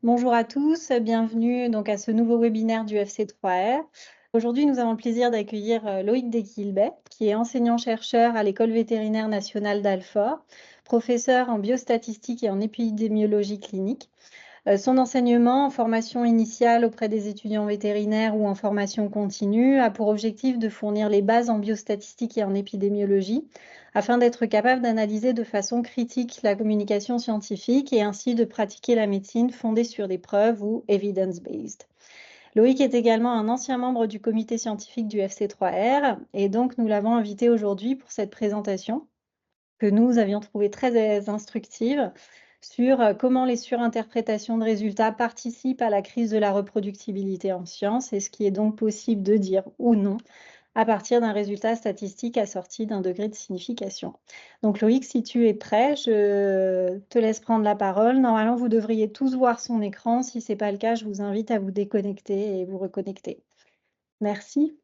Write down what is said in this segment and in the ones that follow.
Bonjour à tous, bienvenue donc à ce nouveau webinaire du FC3R. Aujourd'hui, nous avons le plaisir d'accueillir Loïc Desquilbet, qui est enseignant-chercheur à l'École vétérinaire nationale d'Alfort, professeur en biostatistique et en épidémiologie clinique. Son enseignement en formation initiale auprès des étudiants vétérinaires ou en formation continue a pour objectif de fournir les bases en biostatistique et en épidémiologie afin d'être capable d'analyser de façon critique la communication scientifique et ainsi de pratiquer la médecine fondée sur des preuves ou evidence-based. Loïc est également un ancien membre du comité scientifique du FC3R et donc nous l'avons invité aujourd'hui pour cette présentation que nous avions trouvée très instructive sur comment les surinterprétations de résultats participent à la crise de la reproductibilité en sciences et ce qui est donc possible de dire ou non à partir d'un résultat statistique assorti d'un degré de signification. Donc Loïc, si tu es prêt, je te laisse prendre la parole. Normalement, vous devriez tous voir son écran. Si ce n'est pas le cas, je vous invite à vous déconnecter et vous reconnecter. Merci.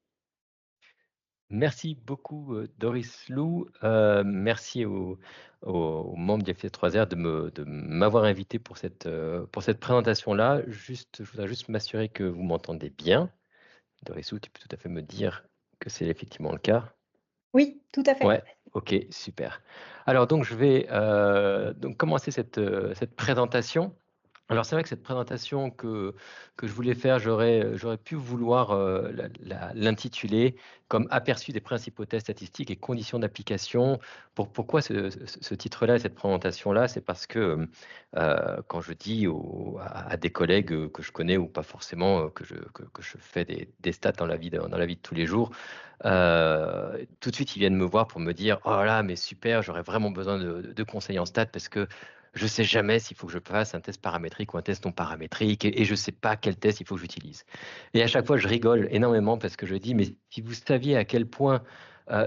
Merci beaucoup, Doris Lou. Merci aux membres du FC3R de m'avoir invité pour cette présentation-là. Je voudrais juste m'assurer que vous m'entendez bien. Doris Lou, tu peux tout à fait me dire que c'est effectivement le cas? Oui, tout à fait. Ouais, OK, super. Alors donc je vais, donc commencer cette présentation. Alors c'est vrai que cette présentation que je voulais faire, j'aurais pu vouloir, l'intituler comme «Aperçu des principaux tests statistiques et conditions d'application». Pourquoi ce titre-là et cette présentation-là? C'est parce que, quand je dis à des collègues, que je connais ou pas forcément, que je fais des stats dans la vie de tous les jours, tout de suite, ils viennent me voir pour me dire: «Oh là là, mais super, j'aurais vraiment besoin de conseils en stats parce que je sais jamais s'il faut que je fasse un test paramétrique ou un test non paramétrique et je sais pas quel test il faut que j'utilise». Et à chaque fois, je rigole énormément parce que je dis: «Mais si vous saviez à quel point,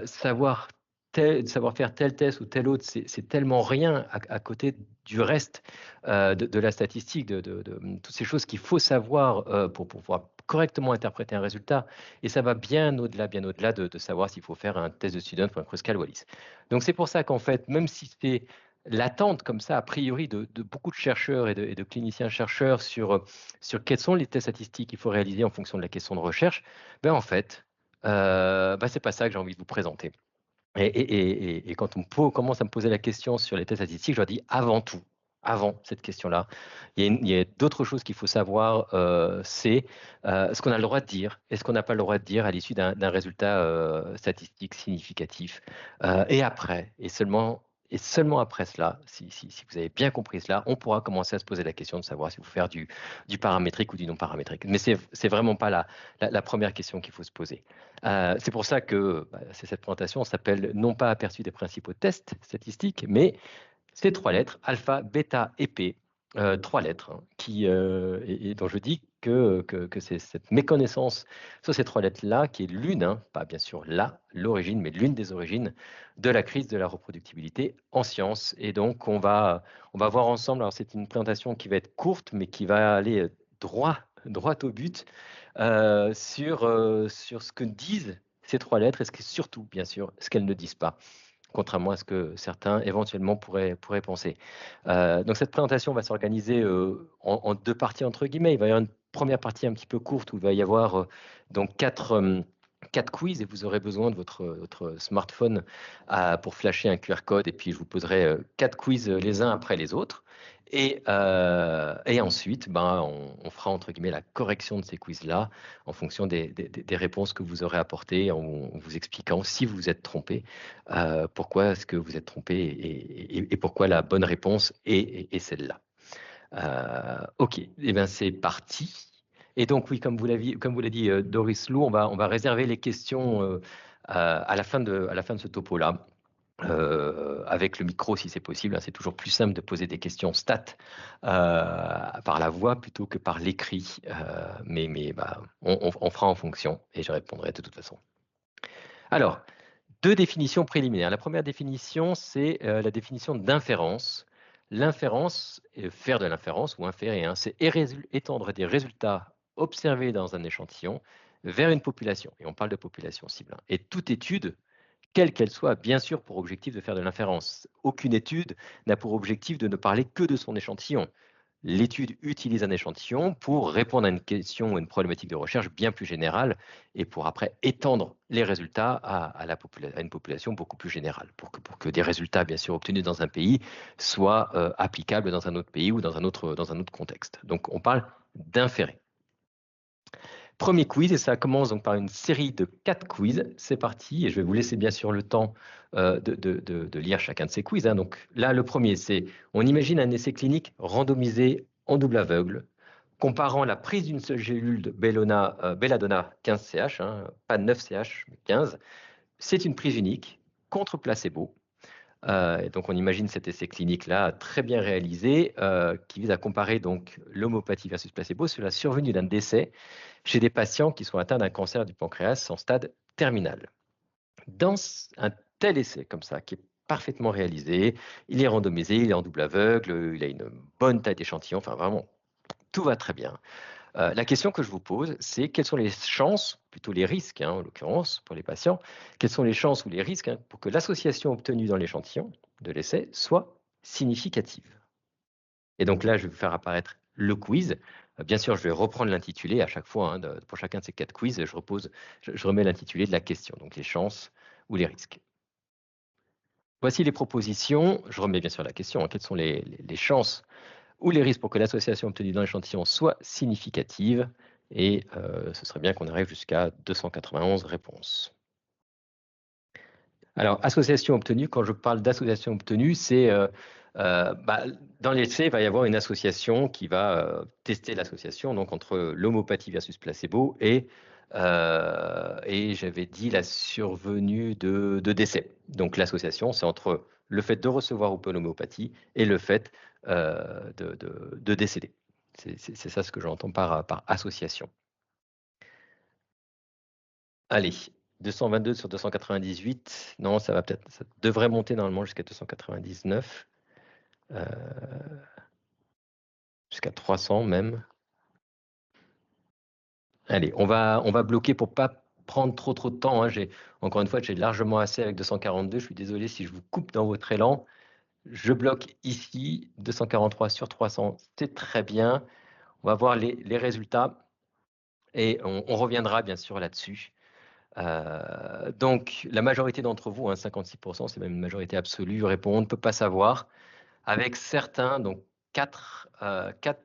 savoir faire tel test ou tel autre, c'est tellement rien à côté du reste, de la statistique, toutes ces choses qu'il faut savoir, pour pouvoir correctement interpréter un résultat». Et ça va bien au-delà de savoir s'il faut faire un test de Student ou un Kruskal-Wallis. Donc c'est pour ça qu'en fait, même si c'est l'attente comme ça, a priori, de beaucoup de chercheurs et de cliniciens chercheurs sur quels sont les tests statistiques qu'il faut réaliser en fonction de la question de recherche, ben en fait, c'est pas ça que j'ai envie de vous présenter. Et quand commence à me poser la question sur les tests statistiques, je leur dis: «Avant tout, avant cette question-là, il y a d'autres choses qu'il faut savoir, c'est, ce qu'on a le droit de dire et ce qu'on n'a pas le droit de dire à l'issue d'un résultat, statistique significatif». Et après et seulement après cela, si vous avez bien compris cela, on pourra commencer à se poser la question de savoir s'il faut faire du paramétrique ou du non paramétrique. Mais c'est vraiment pas la 1re question qu'il faut se poser. C'est pour ça que, cette présentation s'appelle non pas «Aperçu des principaux tests statistiques», mais c'est 3 lettres, alpha, bêta et p, 3 lettres, hein, et dont je dis que c'est cette méconnaissance sur ces 3 lettres-là qui est l'une, hein, pas bien sûr l'origine, mais l'une des origines de la crise de la reproductibilité en sciences. Et donc on va voir ensemble, alors c'est une présentation qui va être courte, mais qui va aller, droit au but, sur ce que disent ces 3 lettres et surtout, bien sûr, ce qu'elles ne disent pas, contrairement à ce que certains éventuellement pourraient penser. Donc cette présentation va s'organiser, en 2 parties entre guillemets. Il va y avoir une première partie un petit peu courte où il va y avoir, donc 4 quiz et vous aurez besoin de votre smartphone, pour flasher un QR code et puis je vous poserai, 4 quiz, les uns après les autres. Et ensuite, on fera entre guillemets «la correction» de ces quiz-là en fonction des réponses que vous aurez apportées, en vous expliquant si vous vous êtes trompé, pourquoi est-ce que vous êtes trompé et pourquoi la bonne réponse est celle-là. OK, et bien c'est parti. Et donc oui, comme vous l'a dit, Doris Lou, on va réserver les questions, à la fin de ce topo-là, avec le micro si c'est possible, hein. C'est toujours plus simple de poser des questions stats, par la voix plutôt que par l'écrit, mais on fera en fonction et je répondrai de toute façon. Alors, 2 définitions préliminaires. La première définition, c'est, la définition d'inférence. L'inférence, faire de l'inférence ou inférer, hein, c'est étendre des résultats observés dans un échantillon vers une population et on parle de population cible, hein. Et toute étude, quelle qu'elle soit, a bien sûr pour objectif de faire de l'inférence. Aucune étude n'a pour objectif de ne parler que de son échantillon. l'étude utilise un échantillon pour répondre à une question ou une problématique de recherche bien plus générale et pour après étendre les résultats à une population beaucoup plus générale, pour que des résultats bien sûr obtenus dans un pays soient applicables dans un autre pays ou dans un autre contexte. Donc on parle d'inférer. Premier quiz, et ça commence donc par une série de 4 quiz. C'est parti, et je vais vous laisser bien sûr le temps de lire chacun de ces quiz. Hein. Donc là, le premier, c'est on imagine un essai clinique randomisé en double aveugle, comparant la prise d'une seule gélule de belladonna 15 CH, hein, pas 9 CH, mais 15. C'est une prise unique contre placebo. Et donc on imagine cet essai clinique-là très bien réalisé qui vise à comparer donc l'homéopathie versus placebo sur la survenue d'un décès chez des patients qui sont atteints d'un cancer du pancréas en stade terminal. Dans un tel essai comme ça, qui est parfaitement réalisé, il est randomisé, il est en double aveugle, il a une bonne taille d'échantillon, enfin vraiment, tout va très bien. La question que je vous pose, c'est quelles sont les chances, plutôt les risques en l'occurrence pour les patients, quelles sont les chances ou les risques pour que l'association obtenue dans l'échantillon de l'essai soit significative. Et donc là, je vais vous faire apparaître le quiz. Bien sûr, je vais reprendre l'intitulé à chaque fois. Pour chacun de ces 4 quiz, je remets l'intitulé de la question, donc les chances ou les risques. Voici les propositions. Je remets bien sûr la question. Quelles sont les chances ou les risques pour que l'association obtenue dans l'échantillon soit significative? Et ce serait bien qu'on arrive jusqu'à 291 réponses. Alors, association obtenue, quand je parle d'association obtenue, c'est dans l'essai, il va y avoir une association qui va tester l'association donc entre l'homéopathie versus placebo et j'avais dit la survenue de décès. Donc l'association, c'est entre le fait de recevoir ou pas l'homéopathie et le fait de décéder. C'est ça ce que j'entends par association. Allez, 222 sur 298. Non, ça devrait monter normalement jusqu'à 299. Jusqu'à 300 même. Allez, on va bloquer pour pas prendre trop de temps. Hein. Encore une fois, j'ai largement assez avec 242. Je suis désolé si je vous coupe dans votre élan. Je bloque ici, 243 sur 300. C'est très bien. On va voir les résultats et on reviendra bien sûr là-dessus. Donc, la majorité d'entre vous, 56%, c'est même une majorité absolue, répond on ne peut pas savoir. Avec certains, donc 4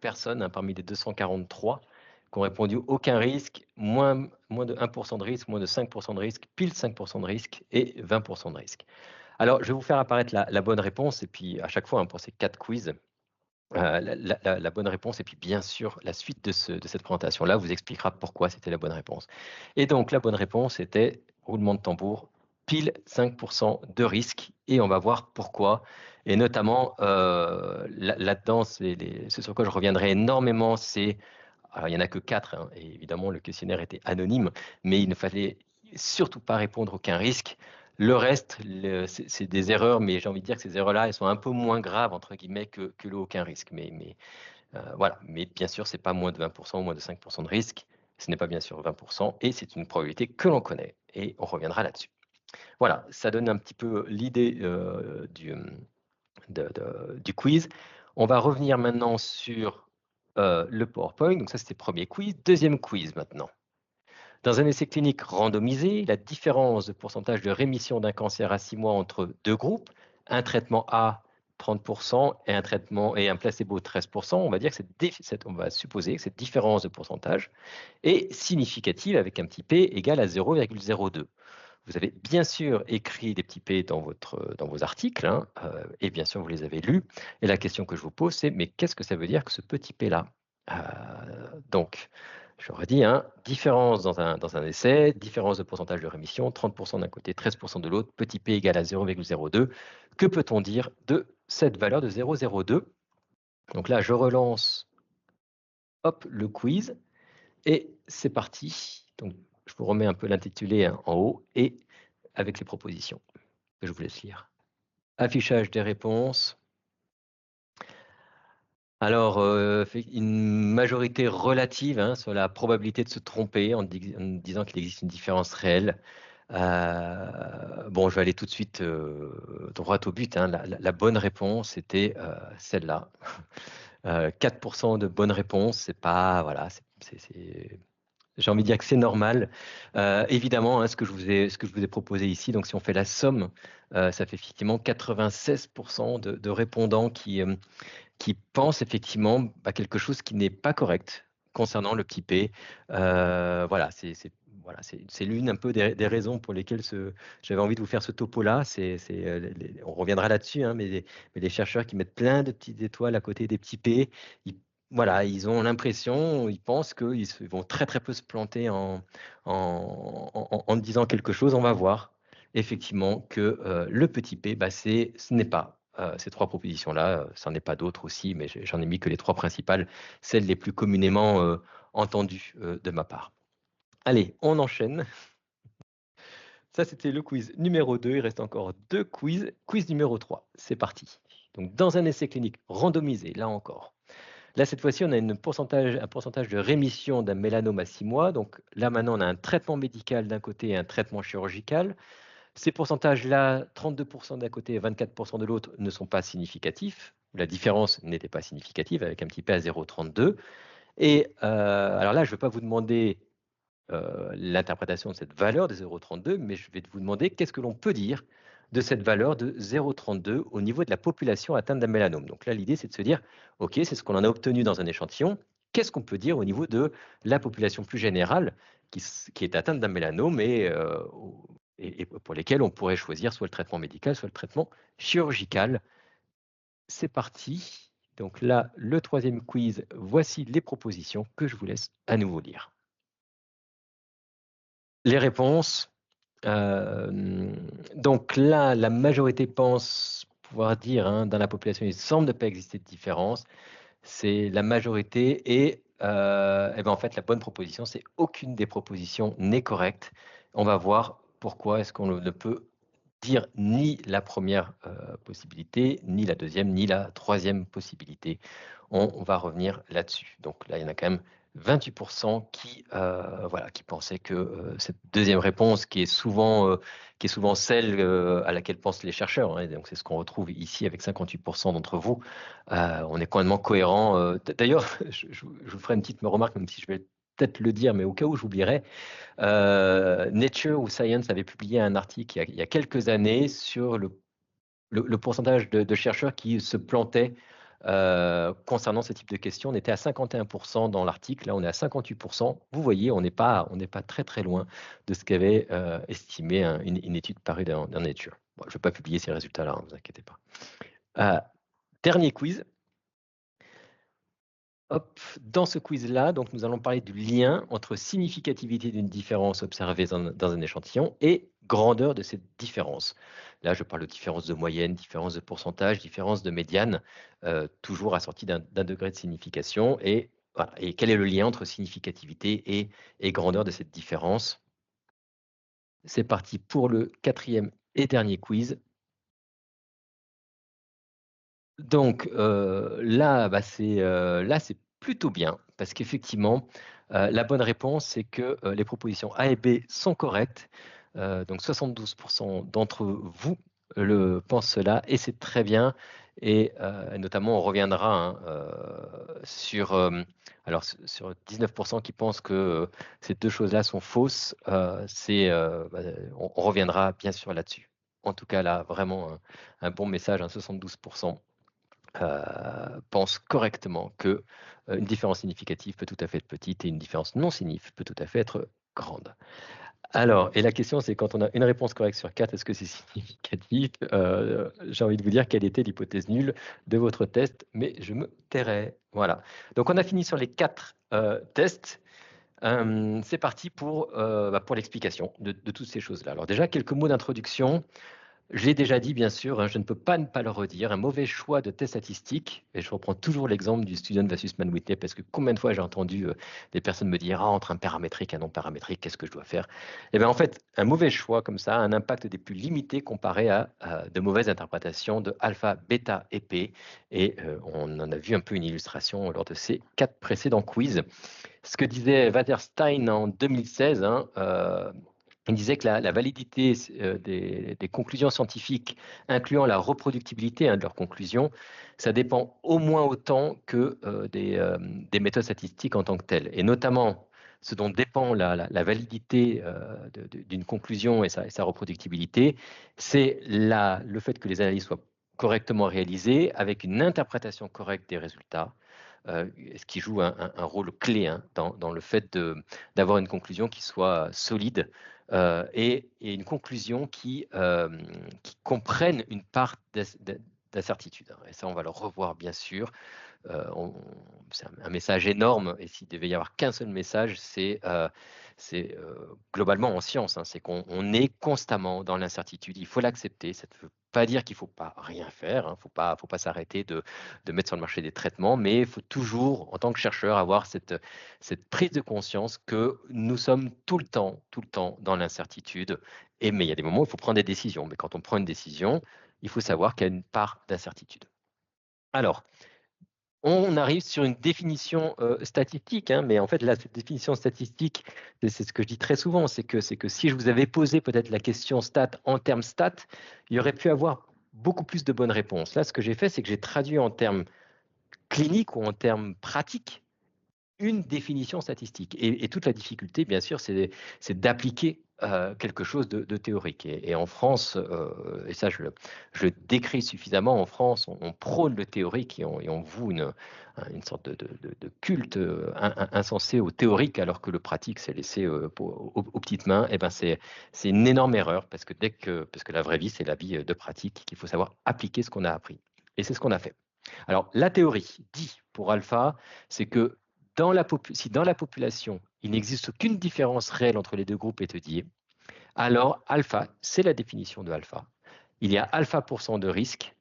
personnes parmi les 243 qui ont répondu aucun risque, moins de 1% de risque, moins de 5% de risque, pile 5% de risque et 20% de risque. Alors, je vais vous faire apparaître la bonne réponse et puis à chaque fois pour ces 4 quiz, la bonne réponse et puis bien sûr la suite de cette présentation-là vous expliquera pourquoi c'était la bonne réponse. Et donc la bonne réponse était, roulement de tambour, pile 5% de risque et on va voir pourquoi. Et notamment là-dedans, ce sur quoi je reviendrai énormément, c'est, alors il n'y en a que 4, et évidemment le questionnaire était anonyme, mais il ne fallait surtout pas répondre aucun risque. Le reste, c'est des erreurs, mais j'ai envie de dire que ces erreurs-là, elles sont un peu moins graves, entre guillemets, que le aucun risque. Mais voilà. Mais bien sûr, ce n'est pas moins de 20% ou moins de 5% de risque. Ce n'est pas bien sûr 20%, et c'est une probabilité que l'on connaît. Et on reviendra là-dessus. Voilà, ça donne un petit peu l'idée du quiz. On va revenir maintenant sur le PowerPoint. Donc ça, c'était le premier quiz. Deuxième quiz maintenant. Dans un essai clinique randomisé, la différence de pourcentage de rémission d'un cancer à 6 mois entre deux groupes, un traitement A 30% et un placebo 13%, on va dire que on va supposer que cette différence de pourcentage est significative avec un petit p égal à 0,02. Vous avez bien sûr écrit des petits p dans vos articles, et bien sûr vous les avez lus. Et la question que je vous pose, c'est mais qu'est-ce que ça veut dire que ce petit p-là? Donc, j'aurais dit, différence dans un essai, différence de pourcentage de rémission, 30% d'un côté, 13% de l'autre, petit p égale à 0,02. Que peut-on dire de cette valeur de 0,02? Donc là, je relance le quiz et c'est parti. Donc, je vous remets un peu l'intitulé en haut et avec les propositions que je vous laisse lire. Affichage des réponses. Alors, une majorité relative sur la probabilité de se tromper en disant qu'il existe une différence réelle. Bon, je vais aller tout de suite droit au but. La bonne réponse était celle-là. 4% de bonnes réponses, c'est pas, voilà, j'ai envie de dire que c'est normal. Évidemment, hein, ce que je vous ai proposé ici, donc si on fait la somme, ça fait effectivement 96% de répondants qui pensent effectivement à quelque chose qui n'est pas correct concernant le petit p. Voilà, voilà, c'est l'une un peu des raisons pour lesquelles j'avais envie de vous faire ce topo-là. On reviendra là-dessus, hein, mais les chercheurs qui mettent plein de petites étoiles à côté des petits p, voilà, ils ont l'impression, ils pensent qu'ils vont très très peu se planter en disant quelque chose. On va voir effectivement que le petit p, bah, ce n'est pas ces trois propositions-là, ça n'en est pas d'autres aussi, mais j'en ai mis que les trois principales, celles les plus communément entendues de ma part. Allez, on enchaîne. Ça, c'était le quiz numéro 2. Il reste encore 2 quiz. Quiz numéro 3, c'est parti. Donc, dans un essai clinique randomisé, là encore. Là, cette fois-ci, on a un pourcentage de rémission d'un mélanome à 6 mois. Donc là, maintenant, on a un traitement médical d'un côté et un traitement chirurgical. Ces pourcentages-là, 32% d'un côté et 24% de l'autre, ne sont pas significatifs. La différence n'était pas significative avec un petit p à 0,32. Et alors là, je ne vais pas vous demander l'interprétation de cette valeur de 0,32, mais je vais vous demander qu'est-ce que l'on peut dire de cette valeur de 0,32 au niveau de la population atteinte d'un mélanome. Donc là, l'idée, c'est de se dire, OK, c'est ce qu'on en a obtenu dans un échantillon. Qu'est-ce qu'on peut dire au niveau de la population plus générale qui est atteinte d'un mélanome et pour lesquels on pourrait choisir soit le traitement médical, soit le traitement chirurgical. C'est parti. Donc là, le troisième quiz, voici les propositions que je vous laisse à nouveau lire. Les réponses. Donc là, la majorité pense pouvoir dire, hein, dans la population, il semble ne pas exister de différence. C'est la majorité et ben en fait, la bonne proposition, c'est aucune des propositions n'est correcte. On va voir pourquoi est-ce qu'on ne peut dire ni la première possibilité, ni la deuxième, ni la troisième possibilité. On va revenir là-dessus. Donc là, il y en a quand même 28% voilà, qui pensaient que cette deuxième réponse, qui est souvent celle à laquelle pensent les chercheurs, hein, donc c'est ce qu'on retrouve ici avec 58% d'entre vous, on est complètement cohérent. D'ailleurs, je vous ferai une petite remarque, même si je vais peut-être le dire, mais au cas où j'oublierai, Nature ou Science avait publié un article il y a quelques années sur le pourcentage de chercheurs qui se plantaient concernant ce type de questions. On était à 51% dans l'article, là on est à 58%. Vous voyez, on n'est pas très très loin de ce qu'avait estimé une étude parue dans Nature. Bon, je ne vais pas publier ces résultats-là, ne vous inquiétez pas. Dernier quiz. Hop, dans ce quiz-là, donc nous allons parler du lien entre significativité d'une différence observée dans un échantillon et grandeur de cette différence. Là, je parle de différence de moyenne, différence de pourcentage, différence de médiane, toujours assortie d'un degré de signification. Et, voilà. Et quel est le lien entre significativité et grandeur de cette différence? C'est parti pour le quatrième et dernier quiz. Donc là, bah, c'est plutôt bien parce qu'effectivement, la bonne réponse, c'est que les propositions A et B sont correctes. Donc 72% d'entre vous pensent cela et c'est très bien. Et notamment, on reviendra, hein, sur 19% qui pensent que ces deux choses-là sont fausses. On reviendra bien sûr là-dessus. En tout cas, là, vraiment un bon message, 72%. Pense correctement que une différence significative peut tout à fait être petite et une différence non significative peut tout à fait être grande. Alors, et la question, c'est quand on a une réponse correcte sur 4, est-ce que c'est significatif? J'ai envie de vous dire quelle était l'hypothèse nulle de votre test, mais je me tairai. Voilà. Donc, on a fini sur les 4 tests. C'est parti pour l'explication de toutes ces choses-là. Alors déjà, quelques mots d'introduction. Je l'ai déjà dit, bien sûr, hein, je ne peux pas ne pas le redire, un mauvais choix de test statistique, et je reprends toujours l'exemple du student versus Mann-Whitney, parce que combien de fois j'ai entendu des personnes me dire « Ah, entre un paramétrique et un non paramétrique, qu'est-ce que je dois faire ?» Eh bien, en fait, un mauvais choix comme ça a un impact des plus limités comparé à de mauvaises interprétations de alpha, bêta et p, et on en a vu un peu une illustration lors de ces 4 précédents quiz. Ce que disait Waterstein en 2016, hein, Il disait que la validité des conclusions scientifiques, incluant la reproductibilité de leurs conclusions, ça dépend au moins autant que des méthodes statistiques en tant que telles. Et notamment, ce dont dépend la validité d'une conclusion et sa reproductibilité, c'est le fait que les analyses soient correctement réalisées, avec une interprétation correcte des résultats, ce qui joue un rôle clé dans le fait d'avoir une conclusion qui soit solide et une conclusion qui comprenne une part d'incertitude. Et ça, on va le revoir bien sûr. C'est un message énorme, et s'il devait y avoir qu'un seul message, c'est globalement en science, c'est qu'on est constamment dans l'incertitude. Il faut l'accepter. Ça ne veut pas dire qu'il ne faut pas rien faire, il ne faut pas s'arrêter de mettre sur le marché des traitements, mais il faut toujours, en tant que chercheur, avoir cette prise de conscience que nous sommes tout le temps dans l'incertitude. Mais il y a des moments où il faut prendre des décisions. Mais quand on prend une décision, il faut savoir qu'il y a une part d'incertitude. Alors, on arrive sur une définition statistique, mais en fait, la définition statistique, c'est ce que je dis très souvent, c'est que si je vous avais posé peut-être la question stat en termes stat, il y aurait pu avoir beaucoup plus de bonnes réponses. Là, ce que j'ai fait, c'est que j'ai traduit en termes cliniques ou en termes pratiques une définition statistique. Et toute la difficulté, bien sûr, c'est d'appliquer quelque chose de théorique. Et en France, et ça je le décris suffisamment, en France, on prône le théorique et on voue une sorte de culte insensé au théorique, alors que le pratique, c'est laissé aux petites mains. Et ben c'est une énorme erreur, parce que la vraie vie, c'est la vie de pratique, qu'il faut savoir appliquer ce qu'on a appris. Et c'est ce qu'on a fait. Alors, la théorie dit pour alpha, c'est que si dans la population, il n'existe aucune différence réelle entre les deux groupes étudiés, alors alpha, c'est la définition de alpha. Il y a alpha % de risque,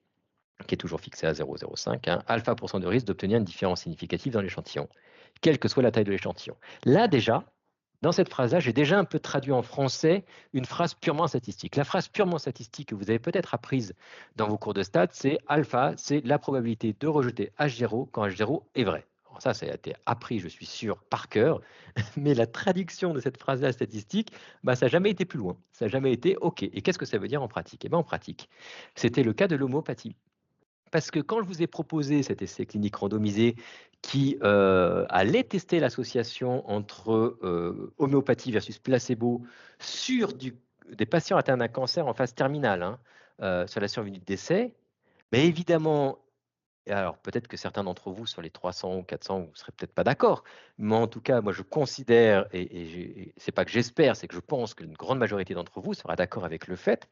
qui est toujours fixé à 0,05, alpha % de risque d'obtenir une différence significative dans l'échantillon, quelle que soit la taille de l'échantillon. Là, déjà, dans cette phrase-là, j'ai déjà un peu traduit en français une phrase purement statistique. La phrase purement statistique que vous avez peut-être apprise dans vos cours de stats, c'est alpha, c'est la probabilité de rejeter H0 quand H0 est vrai. Alors ça a été appris, je suis sûr, par cœur, mais la traduction de cette phrase-là statistique, ça n'a jamais été plus loin. Ça n'a jamais été OK. Et qu'est-ce que ça veut dire en pratique? Eh bien, en pratique, c'était le cas de l'homéopathie. Parce que quand je vous ai proposé cet essai clinique randomisé qui allait tester l'association entre homéopathie versus placebo sur des patients atteints d'un cancer en phase terminale, sur la survenue de décès, mais évidemment, et alors peut-être que certains d'entre vous, sur les 300 ou 400, vous ne serez peut-être pas d'accord, mais en tout cas, moi je considère, et c'est pas que j'espère, c'est que je pense qu'une grande majorité d'entre vous sera d'accord avec le fait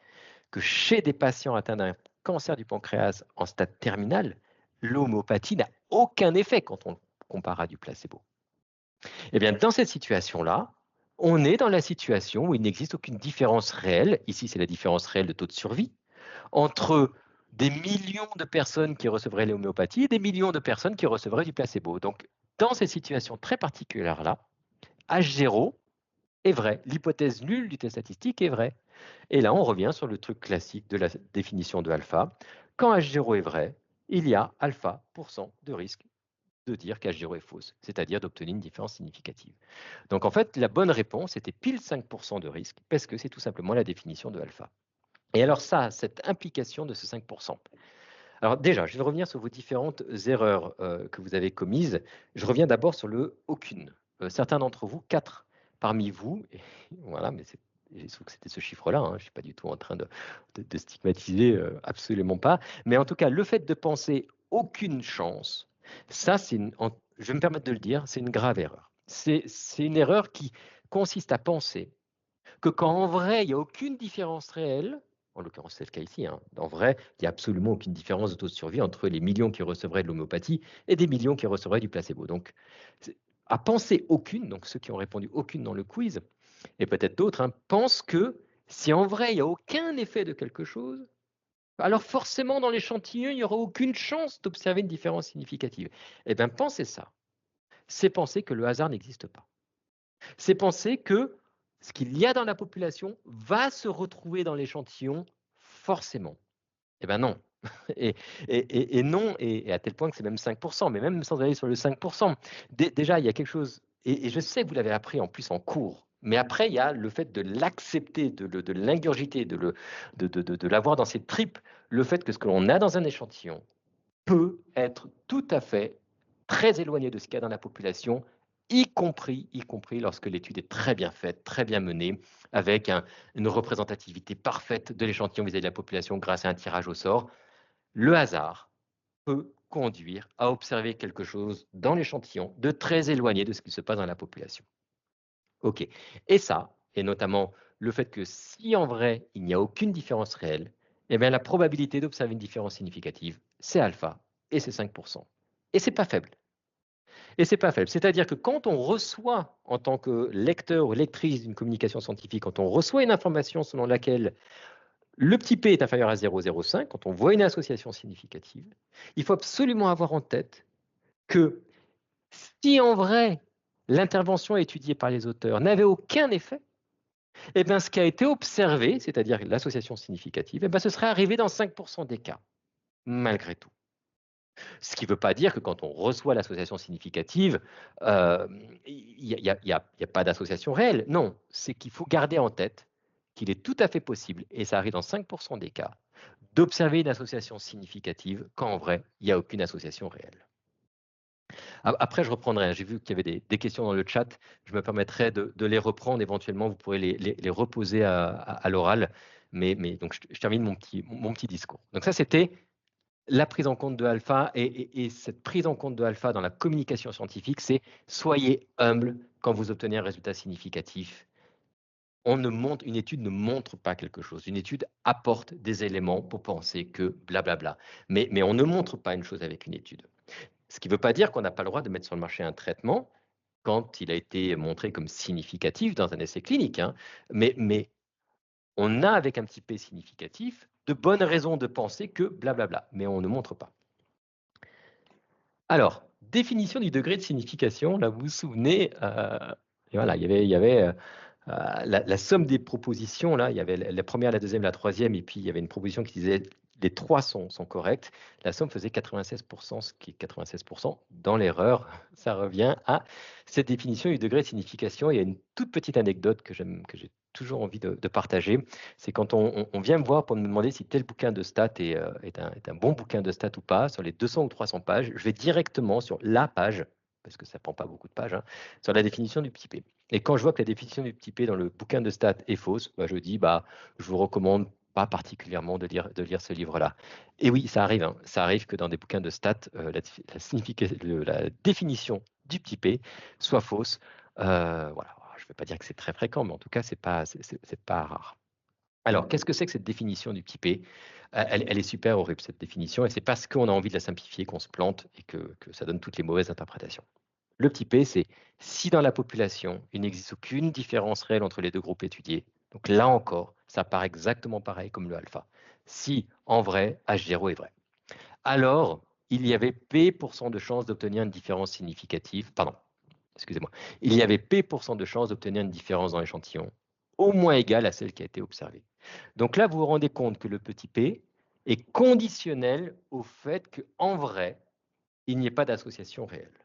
que chez des patients atteints d'un cancer du pancréas en stade terminal, l'homéopathie n'a aucun effet quand on le compare à du placebo. Eh bien, dans cette situation-là, on est dans la situation où il n'existe aucune différence réelle, ici c'est la différence réelle de taux de survie, entre des millions de personnes qui recevraient l'homéopathie et des millions de personnes qui recevraient du placebo. Donc, dans ces situations très particulières-là, H0 est vrai. L'hypothèse nulle du test statistique est vraie. Et là, on revient sur le truc classique de la définition de alpha. Quand H0 est vrai, il y a alpha % de risque de dire qu'H0 est fausse, c'est-à-dire d'obtenir une différence significative. Donc en fait, la bonne réponse était pile 5% de risque, parce que c'est tout simplement la définition de alpha. Et alors ça, cette implication de ce 5%. Alors déjà, je vais revenir sur vos différentes erreurs que vous avez commises. Je reviens d'abord sur le aucune. Certains d'entre vous, 4 parmi vous, et voilà, mais je trouve que c'était ce chiffre-là, je ne suis pas du tout en train de stigmatiser, absolument pas. Mais en tout cas, le fait de penser aucune chance, ça, je vais me permettre de le dire, c'est une grave erreur. C'est une erreur qui consiste à penser que quand en vrai, il n'y a aucune différence réelle, en l'occurrence c'est le cas ici, en vrai, il n'y a absolument aucune différence de taux de survie entre les millions qui recevraient de l'homéopathie et des millions qui recevraient du placebo. Donc, à penser aucune, donc ceux qui ont répondu aucune dans le quiz, et peut-être d'autres, pensent que si en vrai, il n'y a aucun effet de quelque chose, alors forcément, dans l'échantillon, il n'y aura aucune chance d'observer une différence significative. Eh bien, pensez ça. C'est penser que le hasard n'existe pas. C'est penser que ce qu'il y a dans la population va se retrouver dans l'échantillon forcément. Eh bien non. Et non, et à tel point que c'est même 5%, mais même sans aller sur le 5%, déjà, il y a quelque chose, et je sais que vous l'avez appris en plus en cours, Mais après, il y a le fait de l'accepter, de l'ingurgiter, de l'avoir dans ses tripes, le fait que ce que l'on a dans un échantillon peut être tout à fait très éloigné de ce qu'il y a dans la population, y compris lorsque l'étude est très bien faite, très bien menée, avec une représentativité parfaite de l'échantillon vis-à-vis de la population grâce à un tirage au sort. Le hasard peut conduire à observer quelque chose dans l'échantillon de très éloigné de ce qui se passe dans la population. OK. Et ça, et notamment le fait que si en vrai il n'y a aucune différence réelle, eh bien la probabilité d'observer une différence significative, c'est alpha et c'est 5%. Et c'est pas faible. Et c'est pas faible. C'est-à-dire que quand on reçoit, en tant que lecteur ou lectrice d'une communication scientifique, quand on reçoit une information selon laquelle le petit p est inférieur à 0,05, quand on voit une association significative, il faut absolument avoir en tête que si en vrai l'intervention étudiée par les auteurs n'avait aucun effet, eh bien, ce qui a été observé, c'est-à-dire l'association significative, eh bien, ce serait arrivé dans 5% des cas, malgré tout. Ce qui ne veut pas dire que quand on reçoit l'association significative, il n'y a pas d'association réelle. Non, c'est qu'il faut garder en tête qu'il est tout à fait possible, et ça arrive dans 5% des cas, d'observer une association significative quand en vrai, il n'y a aucune association réelle. Après, je reprendrai, hein. J'ai vu qu'il y avait des questions dans le chat. Je me permettrai de les reprendre éventuellement. Vous pourrez les reposer à l'oral. Mais donc, je termine mon petit discours. Donc ça, c'était la prise en compte de alpha. Et cette prise en compte de alpha dans la communication scientifique, c'est soyez humble quand vous obtenez un résultat significatif. Une étude ne montre pas quelque chose. Une étude apporte des éléments pour penser que blablabla. Mais on ne montre pas une chose avec une étude. Ce qui ne veut pas dire qu'on n'a pas le droit de mettre sur le marché un traitement quand il a été montré comme significatif dans un essai clinique, hein. Mais on a, avec un petit p significatif, de bonnes raisons de penser que blablabla, mais on ne montre pas. Alors, définition du degré de signification, là, vous vous souvenez, et voilà, il y avait la somme des propositions, là, il y avait la première, la deuxième, la troisième, et puis il y avait une proposition qui disait les trois sont correctes. La somme faisait 96%, ce qui est 96% dans l'erreur. Ça revient à cette définition du degré de signification. Il y a une toute petite anecdote que j'ai toujours envie de partager. C'est quand on vient me voir pour me demander si tel bouquin de stats est un bon bouquin de stats ou pas, sur les 200 ou 300 pages, je vais directement sur la page, parce que ça ne prend pas beaucoup de pages, hein, sur la définition du petit p. Et quand je vois que la définition du petit p dans le bouquin de stats est fausse, bah, je dis je vous recommande pas particulièrement de lire ce livre-là. Et oui, ça arrive, hein, ça arrive que dans des bouquins de stats, la définition du petit p soit fausse. Voilà, je ne vais pas dire que c'est très fréquent, mais en tout cas, c'est pas rare. Alors, qu'est-ce que c'est que cette définition du petit p? Elle est super horrible, cette définition, et c'est parce qu'on a envie de la simplifier qu'on se plante et que ça donne toutes les mauvaises interprétations. Le petit p, c'est si dans la population, il n'existe aucune différence réelle entre les deux groupes étudiés. Donc là encore, ça part exactement pareil comme le alpha. Si, en vrai, H0 est vrai. Alors, il y avait P% de chances d'obtenir une différence significative. Pardon, excusez-moi. Il y avait P% de chances d'obtenir une différence dans l'échantillon, au moins égale à celle qui a été observée. Donc là, vous vous rendez compte que le petit p est conditionnel au fait qu'en vrai, il n'y ait pas d'association réelle.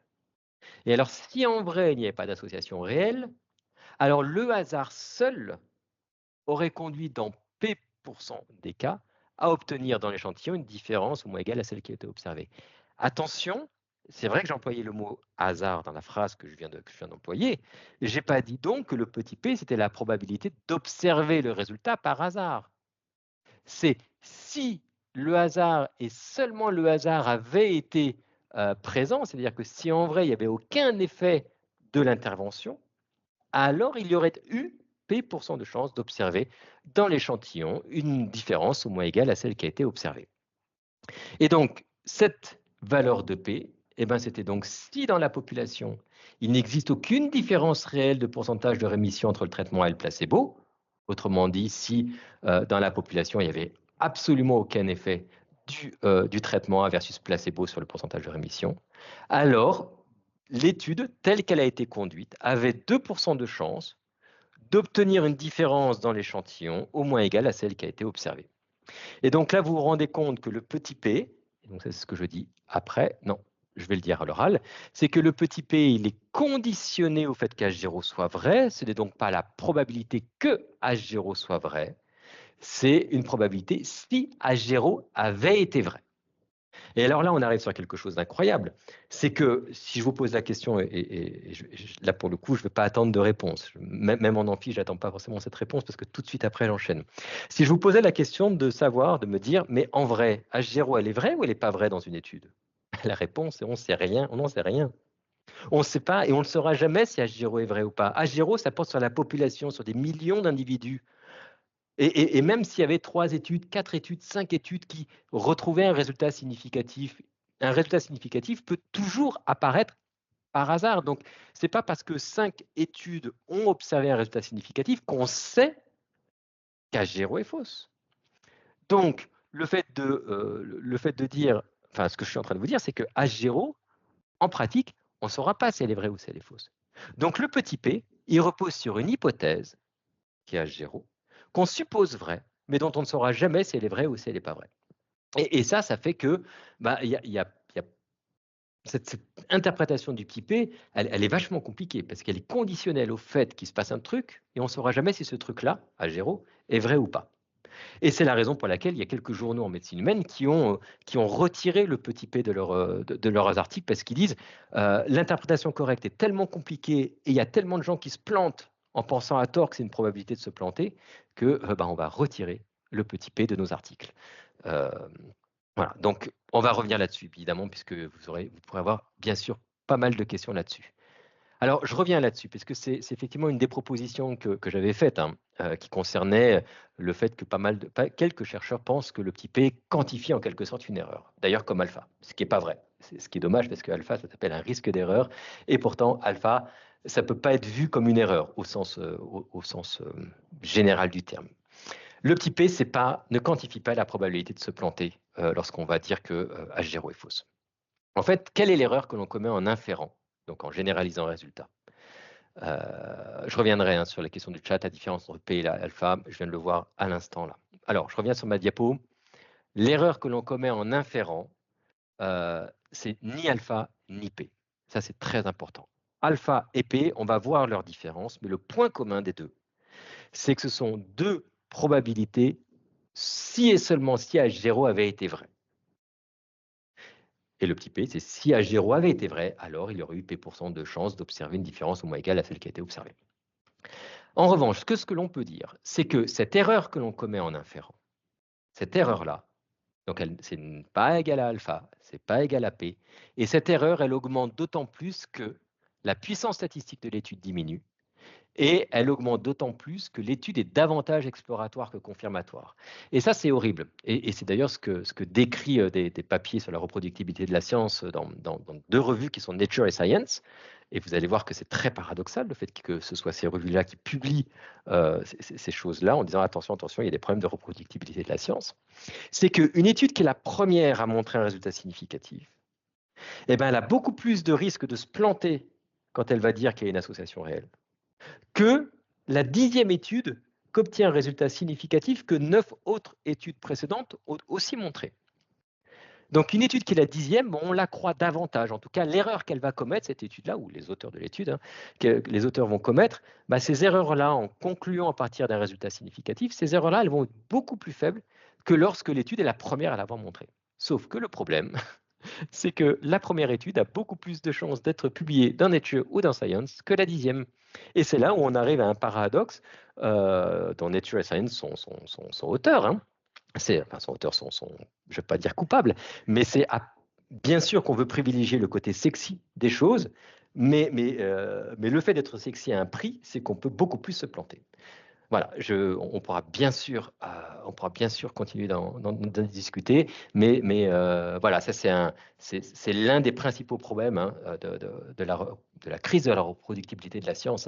Et alors, si en vrai, il n'y avait pas d'association réelle, alors le hasard seul aurait conduit dans P% des cas à obtenir dans l'échantillon une différence au moins égale à celle qui a été observée. Attention, c'est vrai que j'ai employé le mot hasard dans la phrase que je viens d'employer. Je n'ai pas dit donc que le petit p, c'était la probabilité d'observer le résultat par hasard. C'est si le hasard et seulement le hasard avait été présent, c'est-à-dire que si en vrai il n'y avait aucun effet de l'intervention, alors il y aurait eu P% de chances d'observer dans l'échantillon une différence au moins égale à celle qui a été observée. Et donc, cette valeur de P, eh ben, c'était donc si dans la population, il n'existe aucune différence réelle de pourcentage de rémission entre le traitement et le placebo, autrement dit, si dans la population, il n'y avait absolument aucun effet du traitement versus placebo sur le pourcentage de rémission, alors l'étude, telle qu'elle a été conduite, avait 2% de chance d'obtenir une différence dans l'échantillon au moins égale à celle qui a été observée. Et donc là, vous vous rendez compte que le petit p, et donc c'est ce que je dis après, non, je vais le dire à l'oral, c'est que le petit p, il est conditionné au fait qu'H0 soit vrai. Ce n'est donc pas la probabilité que H0 soit vrai, c'est une probabilité si H0 avait été vrai. Et alors là, on arrive sur quelque chose d'incroyable. C'est que si je vous pose la question, là pour le coup, je ne vais pas attendre de réponse. Même en amphi, je n'attends pas forcément cette réponse parce que tout de suite après, j'enchaîne. Si je vous posais la question de savoir, de me dire, mais en vrai, H0, elle est vraie ou elle n'est pas vraie dans une étude? La réponse est on sait rien, on n'en sait rien. On ne sait pas et on ne saura jamais si H0 est vrai ou pas. H0, ça porte sur la population, sur des millions d'individus. Et même s'il y avait 3 études, 4 études, 5 études qui retrouvaient un résultat significatif peut toujours apparaître par hasard. Donc, ce n'est pas parce que 5 études ont observé un résultat significatif qu'on sait qu'H0 est fausse. Donc, le fait de dire, enfin, ce que je suis en train de vous dire, c'est que H0, en pratique, on ne saura pas si elle est vraie ou si elle est fausse. Donc, le petit p, il repose sur une hypothèse, qui est H0, qu'on suppose vraie, mais dont on ne saura jamais si elle est vraie ou si elle n'est pas vraie. Et ça fait que cette interprétation du petit p, elle est vachement compliquée parce qu'elle est conditionnelle au fait qu'il se passe un truc et on ne saura jamais si ce truc-là, H0, est vrai ou pas. Et c'est la raison pour laquelle il y a quelques journaux en médecine humaine qui ont retiré le petit p de leurs articles parce qu'ils disent l'interprétation correcte est tellement compliquée et il y a tellement de gens qui se plantent en pensant à tort que c'est une probabilité de se planter que on va retirer le petit p de nos articles. Voilà, donc on va revenir là-dessus, évidemment, puisque vous pourrez avoir bien sûr pas mal de questions là-dessus. Alors, je reviens là-dessus, parce que c'est effectivement une des propositions que j'avais faites, qui concernait le fait que quelques chercheurs pensent que le petit p quantifie en quelque sorte une erreur, d'ailleurs comme alpha, ce qui n'est pas vrai. Ce qui est dommage, parce que alpha, ça s'appelle un risque d'erreur, et pourtant, alpha, ça ne peut pas être vu comme une erreur au sens général du terme. Le petit p, ne quantifie pas la probabilité de se planter lorsqu'on va dire que H0 est fausse. En fait, quelle est l'erreur que l'on commet en inférant, donc en généralisant le résultat? Je reviendrai sur la question du chat, la différence entre P et alpha, je viens de le voir à l'instant là. Alors, je reviens sur ma diapo. L'erreur que l'on commet en inférant, c'est ni alpha ni P. Ça, c'est très important. Alpha et P, on va voir leur différence, mais le point commun des deux, c'est que ce sont deux probabilités si et seulement si H0 avait été vrai. Et le petit p, c'est si H0 avait été vrai, alors il y aurait eu P% de chance d'observer une différence au moins égale à celle qui a été observée. En revanche, ce que l'on peut dire, c'est que cette erreur que l'on commet en inférant, cette erreur-là, donc c'est pas égal à alpha, c'est pas égal à P, et cette erreur, elle augmente d'autant plus que la puissance statistique de l'étude diminue, et elle augmente d'autant plus que l'étude est davantage exploratoire que confirmatoire. Et ça, c'est horrible. Et c'est d'ailleurs ce que décrit des papiers sur la reproductibilité de la science dans 2 revues qui sont Nature et Science. Et vous allez voir que c'est très paradoxal le fait que ce soit ces revues-là qui publient ces choses-là en disant attention, attention, il y a des problèmes de reproductibilité de la science. C'est qu'une étude qui est la première à montrer un résultat significatif, elle a beaucoup plus de risques de se planter quand elle va dire qu'il y a une association réelle, que la 10e étude qu'obtient un résultat significatif que 9 autres études précédentes ont aussi montré. Donc une étude qui est la 10e, on la croit davantage. En tout cas, l'erreur qu'elle va commettre, cette étude-là, ou les auteurs de l'étude, que les auteurs vont commettre, ces erreurs-là, en concluant à partir d'un résultat significatif, ces erreurs-là, elles vont être beaucoup plus faibles que lorsque l'étude est la première à l'avoir montré. Sauf que le problème, c'est que la première étude a beaucoup plus de chances d'être publiée dans Nature ou dans Science que la 10e. Et c'est là où on arrive à un paradoxe dont Nature et Science sont auteurs. Son auteur je ne vais pas dire coupable, mais c'est bien sûr qu'on veut privilégier le côté sexy des choses, mais le fait d'être sexy a un prix, c'est qu'on peut beaucoup plus se planter. Voilà, on pourra bien sûr continuer d'en discuter, mais voilà, ça c'est l'un des principaux problèmes de la crise de la reproductibilité de la science.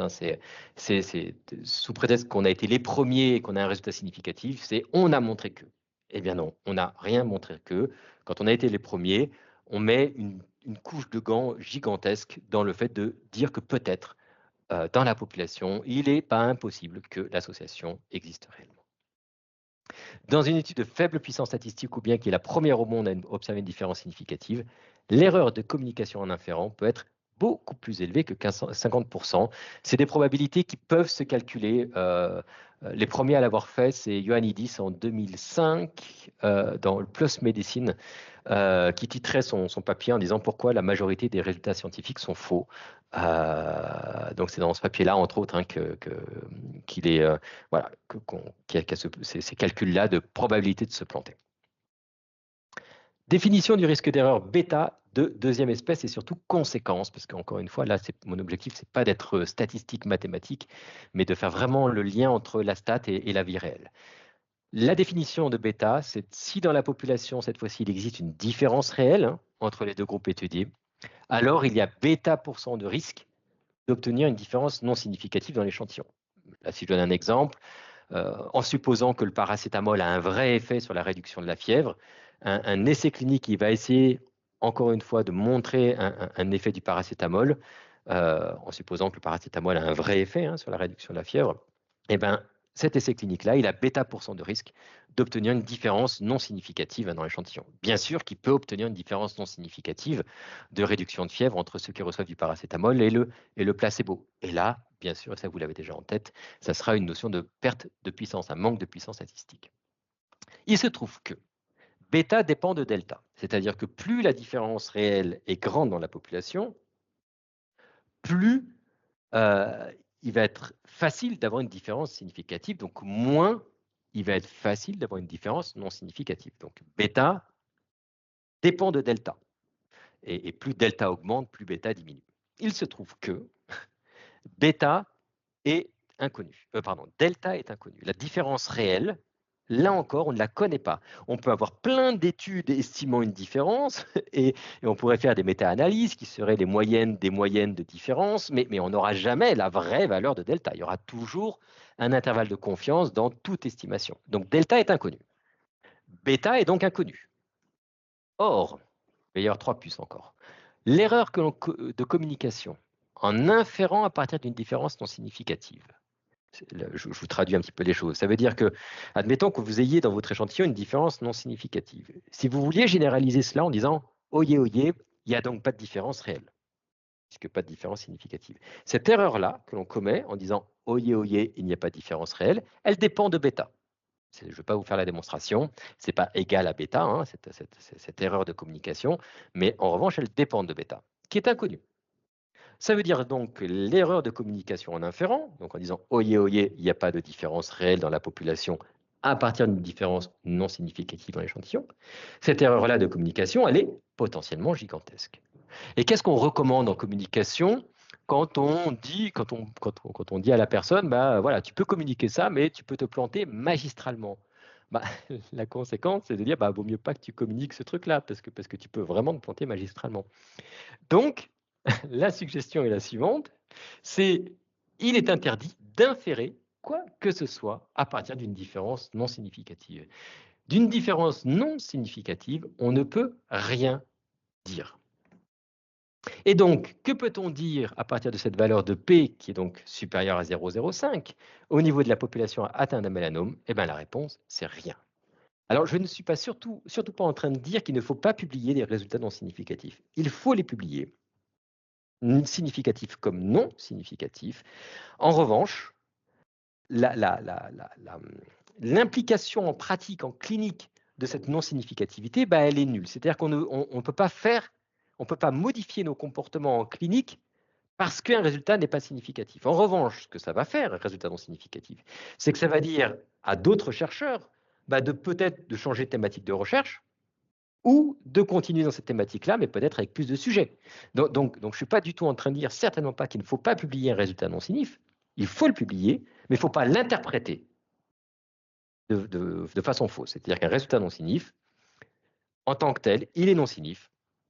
C'est sous prétexte qu'on a été les premiers et qu'on a un résultat significatif, c'est on a montré que. Eh bien non, on n'a rien montré que. Quand on a été les premiers, on met une couche de gants gigantesque dans le fait de dire que peut-être dans la population, il n'est pas impossible que l'association existe réellement. Dans une étude de faible puissance statistique ou bien qui est la première au monde à observer une différence significative, l'erreur de communication en inférent peut être beaucoup plus élevée que 50%. C'est des probabilités qui peuvent se calculer. Les premiers à l'avoir fait, c'est Ioannidis en 2005 dans le PLOS Medicine, qui titrait son papier en disant pourquoi la majorité des résultats scientifiques sont faux. Donc c'est dans ce papier-là, entre autres, hein, qu'il est voilà, qu'il y a ces calculs-là de probabilité de se planter. Définition du risque d'erreur bêta de deuxième espèce et surtout conséquence, parce qu'encore une fois, là, mon objectif, c'est pas d'être statistique mathématique, mais de faire vraiment le lien entre la stat et la vie réelle. La définition de bêta, c'est si dans la population, cette fois-ci, il existe une différence réelle entre les deux groupes étudiés, alors il y a bêta% de risque d'obtenir une différence non significative dans l'échantillon. Là, si je donne un exemple, en supposant que le paracétamol a un vrai effet sur la réduction de la fièvre, un essai clinique qui va essayer, encore une fois, de montrer un effet du paracétamol, en supposant que le paracétamol a un vrai effet sur la réduction de la fièvre, eh ben, cet essai clinique-là, il a bêta% de risque d'obtenir une différence non significative dans l'échantillon. Bien sûr qu'il peut obtenir une différence non significative de réduction de fièvre entre ceux qui reçoivent du paracétamol et le placebo. Et là, bien sûr, et ça vous l'avez déjà en tête, ça sera une notion de perte de puissance, un manque de puissance statistique. Il se trouve que bêta dépend de delta, c'est-à-dire que plus la différence réelle est grande dans la population, plus il va être facile d'avoir une différence significative, donc moins il va être facile d'avoir une différence non significative. Donc bêta dépend de delta. Et plus delta augmente, plus bêta diminue. Il se trouve que bêta est inconnu. Delta est inconnu. La différence réelle, là encore, on ne la connaît pas. On peut avoir plein d'études estimant une différence et on pourrait faire des méta-analyses qui seraient les moyennes des moyennes de différence, mais on n'aura jamais la vraie valeur de delta. Il y aura toujours un intervalle de confiance dans toute estimation. Donc delta est inconnu. Bêta est donc inconnu. Or, il va y avoir 3 puces encore. L'erreur de communication en inférant à partir d'une différence non significative. Je vous traduis un petit peu les choses. Ça veut dire que, admettons que vous ayez dans votre échantillon une différence non significative. Si vous vouliez généraliser cela en disant « oyez, oyez », il n'y a donc pas de différence réelle, puisque pas de différence significative. Cette erreur-là que l'on commet en disant « oyez, oyez », il n'y a pas de différence réelle, elle dépend de bêta. Je ne vais pas vous faire la démonstration, ce n'est pas égal à bêta, cette erreur de communication, mais en revanche, elle dépend de bêta, qui est inconnue. Ça veut dire donc que l'erreur de communication en inférent, donc en disant « oyez, oyez, il n'y a pas de différence réelle dans la population à partir d'une différence non significative dans l'échantillon », cette erreur-là de communication, elle est potentiellement gigantesque. Et qu'est-ce qu'on recommande en communication quand on dit à la personne, bah, voilà, tu peux communiquer ça, mais tu peux te planter magistralement. Bah, la conséquence, c'est de dire, bah, vaut mieux pas que tu communiques ce truc-là, parce que tu peux vraiment te planter magistralement. Donc, la suggestion est la suivante, c'est il est interdit d'inférer quoi que ce soit à partir d'une différence non significative. D'une différence non significative, on ne peut rien dire. Et donc, que peut-on dire à partir de cette valeur de P qui est donc supérieure à 0,05 au niveau de la population atteinte d'un mélanome? Eh bien, la réponse, c'est rien. Alors, je ne suis pas surtout pas en train de dire qu'il ne faut pas publier des résultats non significatifs. Il faut les publier, significatifs comme non significatifs. En revanche, l'implication en pratique, en clinique de cette non-significativité, bah, elle est nulle. C'est-à-dire qu'on ne peut pas on ne peut pas modifier nos comportements en clinique parce qu'un résultat n'est pas significatif. En revanche, ce que ça va faire, un résultat non significatif, c'est que ça va dire à d'autres chercheurs bah, de peut-être de changer de thématique de recherche ou de continuer dans cette thématique-là, mais peut-être avec plus de sujets. Donc je ne suis pas du tout en train de dire, certainement pas qu'il ne faut pas publier un résultat non signif. Il faut le publier, mais il ne faut pas l'interpréter de façon fausse. C'est-à-dire qu'un résultat non signif, en tant que tel, il est non signif.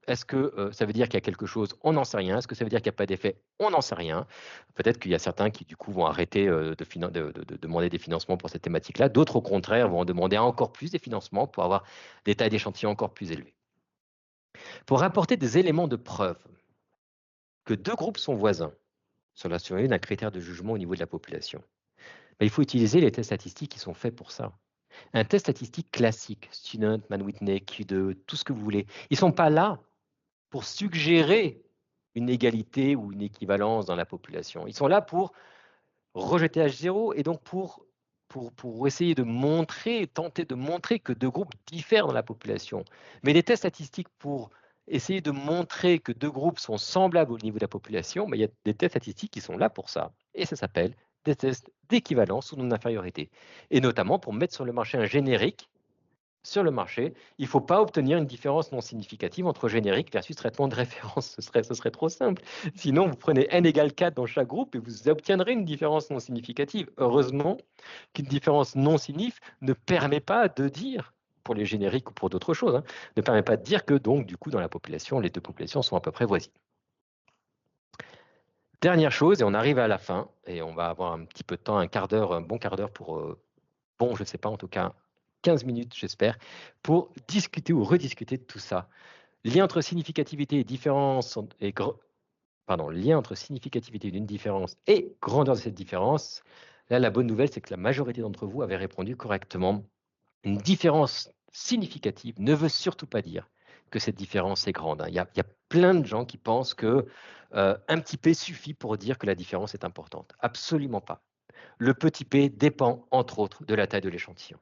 Est-ce que ça veut dire qu'il y a quelque chose? On n'en sait rien. Est-ce que ça veut dire qu'il n'y a pas d'effet? On n'en sait rien. Peut-être qu'il y a certains qui, du coup, vont arrêter de demander des financements pour cette thématique-là. D'autres, au contraire, vont en demander encore plus des financements pour avoir des tailles d'échantillons encore plus élevées. Pour apporter des éléments de preuve que deux groupes sont voisins sur la survie d'un critère de jugement au niveau de la population, il faut utiliser les tests statistiques qui sont faits pour ça. Un test statistique classique, Student, Mann-Whitney, Q2, tout ce que vous voulez, ils ne sont pas là pour suggérer une égalité ou une équivalence dans la population. Ils sont là pour rejeter H0 et donc pour essayer de montrer, tenter de montrer que deux groupes diffèrent dans la population. Mais les tests statistiques pour essayer de montrer que deux groupes sont semblables au niveau de la population, mais il y a des tests statistiques qui sont là pour ça. Et ça s'appelle des tests d'équivalence ou de non-infériorité. Et notamment pour mettre sur le marché un générique sur le marché, il ne faut pas obtenir une différence non significative entre générique versus traitement de référence. Ce serait trop simple. Sinon, vous prenez n égale 4 dans chaque groupe et vous obtiendrez une différence non significative. Heureusement qu'une différence non signif ne permet pas de dire, pour les génériques ou pour d'autres choses, hein, ne permet pas de dire que donc, du coup, dans la population, les deux populations sont à peu près voisines. Dernière chose, et on arrive à la fin, et on va avoir un petit peu de temps, un quart d'heure, un bon quart d'heure pour, bon, je ne sais pas, en tout cas, 15 minutes, j'espère, pour discuter ou rediscuter de tout ça. Lien entre significativité et différence lien entre significativité d'une différence et grandeur de cette différence. Là, la bonne nouvelle, c'est que la majorité d'entre vous avaient répondu correctement. Une différence significative ne veut surtout pas dire que cette différence est grande. Il y a plein de gens qui pensent que un petit p suffit pour dire que la différence est importante. Absolument pas. Le petit p dépend, entre autres, de la taille de l'échantillon.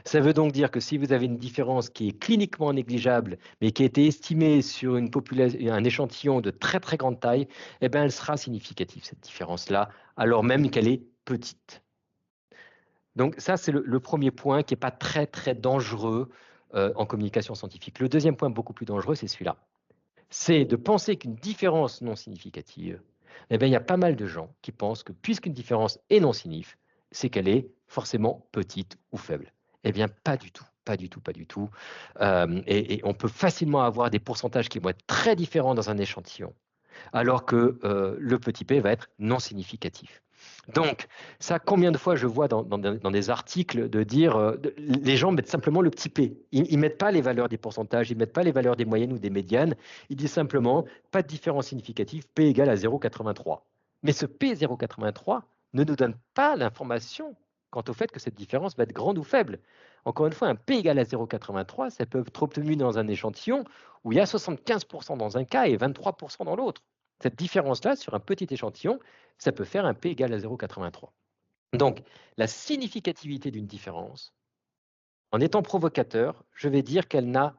Ça veut donc dire que si vous avez une différence qui est cliniquement négligeable, mais qui a été estimée sur un échantillon de très très grande taille, eh bien, elle sera significative, cette différence-là, alors même qu'elle est petite. Donc ça, c'est le premier point qui n'est pas très très dangereux en communication scientifique. Le deuxième point beaucoup plus dangereux, c'est celui-là. C'est de penser qu'une différence non significative, eh bien, il y a pas mal de gens qui pensent que puisqu'une différence est non signif, c'est qu'elle est forcément petite ou faible. Eh bien, pas du tout, pas du tout, pas du tout. Et on peut facilement avoir des pourcentages qui vont être très différents dans un échantillon, alors que le petit p va être non significatif. Donc, ça, combien de fois je vois dans des articles de dire les gens mettent simplement le petit p. Ils ne mettent pas les valeurs des pourcentages, ils ne mettent pas les valeurs des moyennes ou des médianes. Ils disent simplement pas de différence significative, p égale à 0,83. Mais ce p 0,83 ne nous donne pas l'information quant au fait que cette différence va être grande ou faible. Encore une fois, un p égale à 0,83, ça peut être obtenu dans un échantillon où il y a 75% dans un cas et 23% dans l'autre. Cette différence-là, sur un petit échantillon, ça peut faire un p égale à 0,83. Donc, la significativité d'une différence, en étant provocateur, je vais dire qu'elle n'a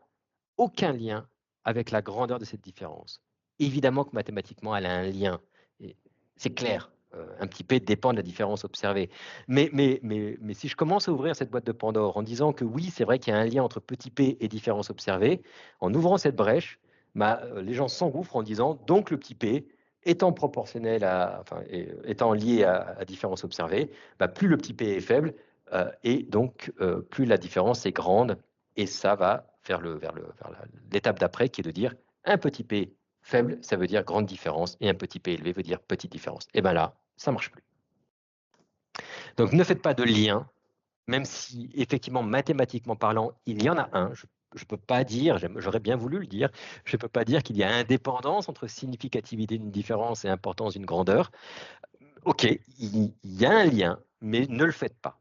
aucun lien avec la grandeur de cette différence. Évidemment que mathématiquement, elle a un lien. C'est clair, un petit p dépend de la différence observée. Mais si je commence à ouvrir cette boîte de Pandore en disant que oui, c'est vrai qu'il y a un lien entre petit p et différence observée, en ouvrant cette brèche, les gens s'engouffrent en disant donc le petit p étant proportionnel étant lié à différence observée, plus le petit p est faible et donc plus la différence est grande. Et ça va vers l'étape d'après qui est de dire un petit p faible, ça veut dire grande différence, et un petit p élevé veut dire petite différence. Et bien là, ça ne marche plus. Donc ne faites pas de lien, même si effectivement, mathématiquement parlant, il y en a un. Je ne peux pas dire, j'aurais bien voulu le dire, je ne peux pas dire qu'il y a indépendance entre significativité d'une différence et importance d'une grandeur. Ok, il y a un lien, mais ne le faites pas.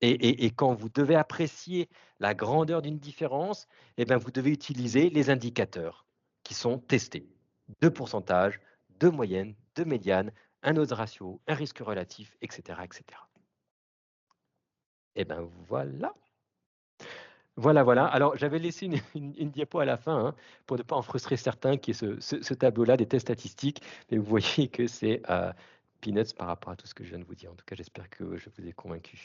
Et quand vous devez apprécier la grandeur d'une différence, eh bien, vous devez utiliser les indicateurs qui sont testés. 2 pourcentages, 2 moyennes, 2 médianes, un odds ratio, un risque relatif, etc. etc. Et bien voilà. Voilà. Alors, j'avais laissé une diapo à la fin hein, pour ne pas en frustrer certains, qui est ce tableau-là des tests statistiques. Mais vous voyez que c'est peanuts par rapport à tout ce que je viens de vous dire. En tout cas, j'espère que je vous ai convaincu.